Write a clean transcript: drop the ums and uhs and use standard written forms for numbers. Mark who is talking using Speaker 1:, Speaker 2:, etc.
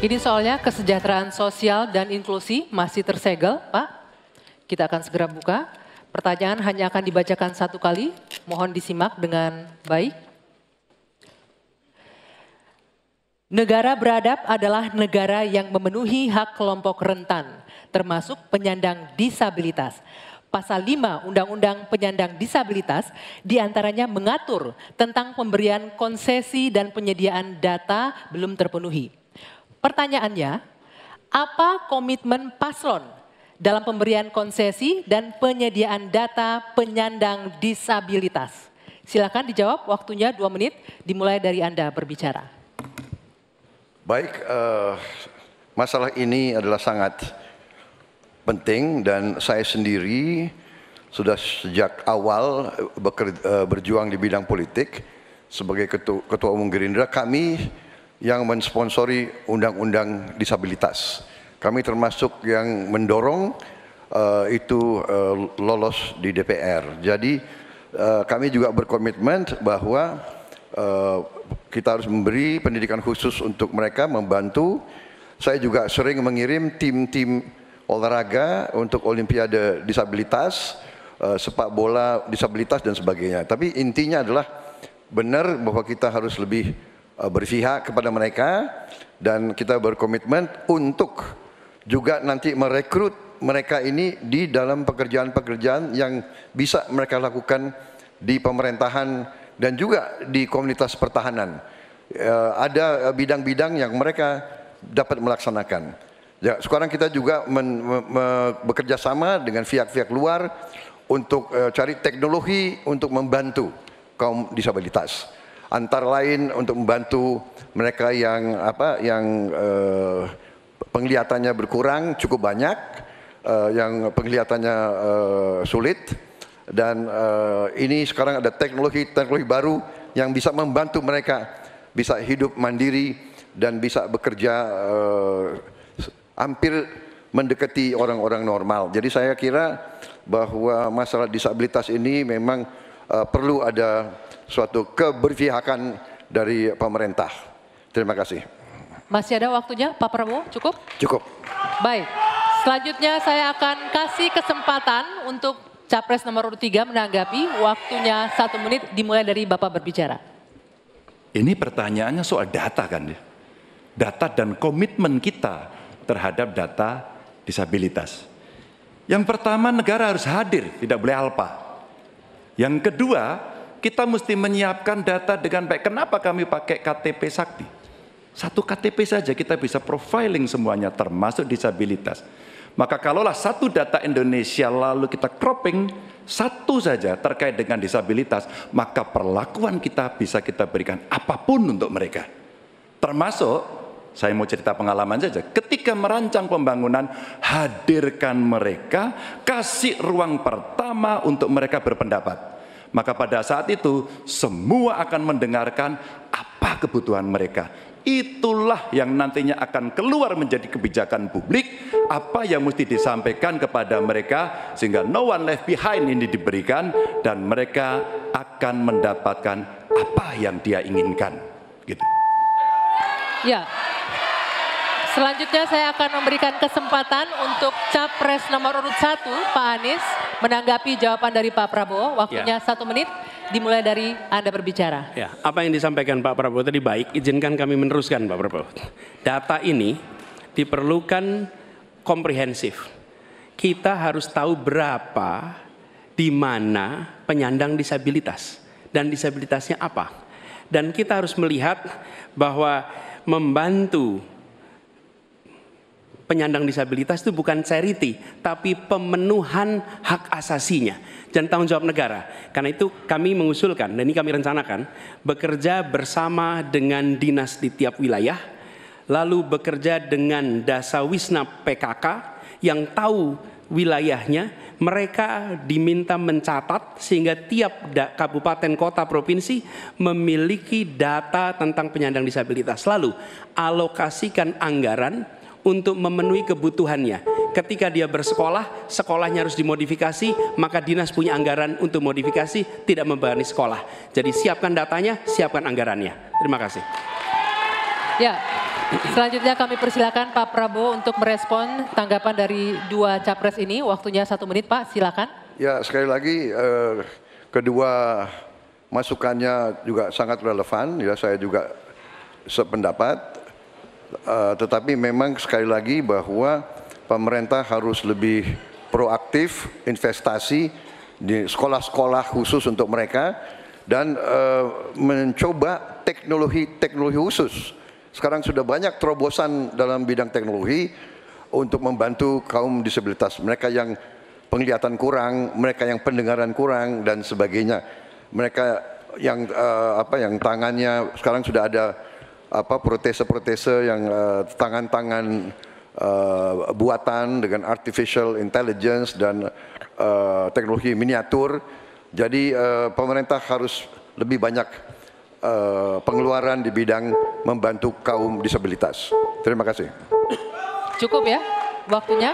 Speaker 1: Ini soalnya kesejahteraan sosial dan inklusi masih tersegel, Pak. Kita akan segera buka. Pertanyaan hanya akan dibacakan satu kali. Mohon disimak dengan baik. Negara beradab adalah negara yang memenuhi hak kelompok rentan, termasuk penyandang disabilitas. Pasal 5 Undang-Undang Penyandang Disabilitas diantaranya mengatur tentang pemberian konsesi dan penyediaan data belum terpenuhi. Pertanyaannya, apa komitmen paslon dalam pemberian konsesi dan penyediaan data penyandang disabilitas? Silakan dijawab, waktunya 2 menit, dimulai dari Anda berbicara.
Speaker 2: Baik, masalah ini adalah sangat penting dan saya sendiri sudah sejak awal berjuang di bidang politik sebagai Ketua Umum Gerindra. Kami yang mensponsori undang-undang disabilitas. Kami termasuk yang mendorong itu lolos di DPR. Jadi kami juga berkomitmen bahwa kita harus memberi pendidikan khusus untuk mereka, membantu. Saya juga sering mengirim tim-tim olahraga untuk Olimpiade disabilitas, sepak bola disabilitas dan sebagainya. Tapi intinya adalah benar bahwa kita harus lebih berpihak kepada mereka dan kita berkomitmen untuk juga nanti merekrut mereka ini di dalam pekerjaan-pekerjaan yang bisa mereka lakukan di pemerintahan dan juga di komunitas pertahanan. Ada bidang-bidang yang mereka dapat melaksanakan. Ya, sekarang kita juga bekerja sama dengan pihak-pihak luar untuk cari teknologi untuk membantu kaum disabilitas. Antara lain untuk membantu mereka yang penglihatannya berkurang cukup banyak, yang penglihatannya sulit, dan ini sekarang ada teknologi baru yang bisa membantu mereka bisa hidup mandiri dan bisa bekerja hampir mendekati orang-orang normal. Jadi saya kira bahwa masalah disabilitas ini memang perlu ada suatu keberpihakan dari pemerintah. Terima kasih.
Speaker 1: Masih ada waktunya, Pak Prabowo? Cukup?
Speaker 2: Cukup.
Speaker 1: Baik. Selanjutnya saya akan kasih kesempatan untuk Capres nomor urut 3 menanggapi. Waktunya 1 menit, dimulai dari Bapak berbicara.
Speaker 3: Ini pertanyaannya soal data kan? Data dan komitmen kita terhadap data disabilitas. Yang pertama, negara harus hadir, tidak boleh alpa. Yang kedua, kita mesti menyiapkan data dengan baik. Kenapa kami pakai KTP Sakti? Satu KTP saja kita bisa profiling semuanya termasuk disabilitas. Maka kalaulah satu data Indonesia lalu kita cropping satu saja terkait dengan disabilitas, maka perlakuan kita bisa kita berikan apapun untuk mereka. Termasuk, saya mau cerita pengalaman saja, ketika merancang pembangunan, hadirkan mereka, kasih ruang pertama untuk mereka berpendapat. Maka pada saat itu semua akan mendengarkan apa kebutuhan mereka. Itulah yang nantinya akan keluar menjadi kebijakan publik, apa yang mesti disampaikan kepada mereka sehingga no one left behind ini diberikan dan mereka akan mendapatkan apa yang dia inginkan. Gitu.
Speaker 1: Ya. Selanjutnya saya akan memberikan kesempatan untuk Capres nomor urut 1, Pak Anies, menanggapi jawaban dari Pak Prabowo. Waktunya 1 menit, dimulai dari Anda berbicara.
Speaker 4: Ya, apa yang disampaikan Pak Prabowo tadi baik, izinkan kami meneruskan Pak Prabowo. Data ini diperlukan komprehensif. Kita harus tahu berapa, di mana penyandang disabilitas, dan disabilitasnya apa. Dan kita harus melihat bahwa membantu penyandang disabilitas itu bukan charity, tapi pemenuhan hak asasinya dan tanggung jawab negara. Karena itu kami mengusulkan, dan ini kami rencanakan, bekerja bersama dengan dinas di tiap wilayah, lalu bekerja dengan Dasawisna PKK yang tahu wilayahnya, mereka diminta mencatat sehingga tiap kabupaten, kota, provinsi memiliki data tentang penyandang disabilitas. Lalu alokasikan anggaran untuk memenuhi kebutuhannya. Ketika dia bersekolah, sekolahnya harus dimodifikasi, maka dinas punya anggaran untuk modifikasi, tidak membebani sekolah. Jadi siapkan datanya, siapkan anggarannya. Terima kasih.
Speaker 1: Ya, Selanjutnya kami persilakan Pak Prabowo untuk merespon tanggapan dari dua capres ini. Waktunya 1 menit Pak, silakan.
Speaker 2: Ya, sekali lagi kedua masukannya juga sangat relevan. Ya, saya juga sependapat. Tetapi memang sekali lagi bahwa pemerintah harus lebih proaktif investasi di sekolah-sekolah khusus untuk mereka dan mencoba teknologi khusus. Sekarang sudah banyak terobosan dalam bidang teknologi untuk membantu kaum disabilitas, mereka yang penglihatan kurang, mereka yang pendengaran kurang dan sebagainya. Mereka yang yang tangannya sekarang sudah ada protese-protese yang tangan-tangan buatan dengan artificial intelligence dan teknologi miniatur. Jadi pemerintah harus lebih banyak pengeluaran di bidang membantu kaum disabilitas. Terima kasih.
Speaker 1: Cukup ya waktunya.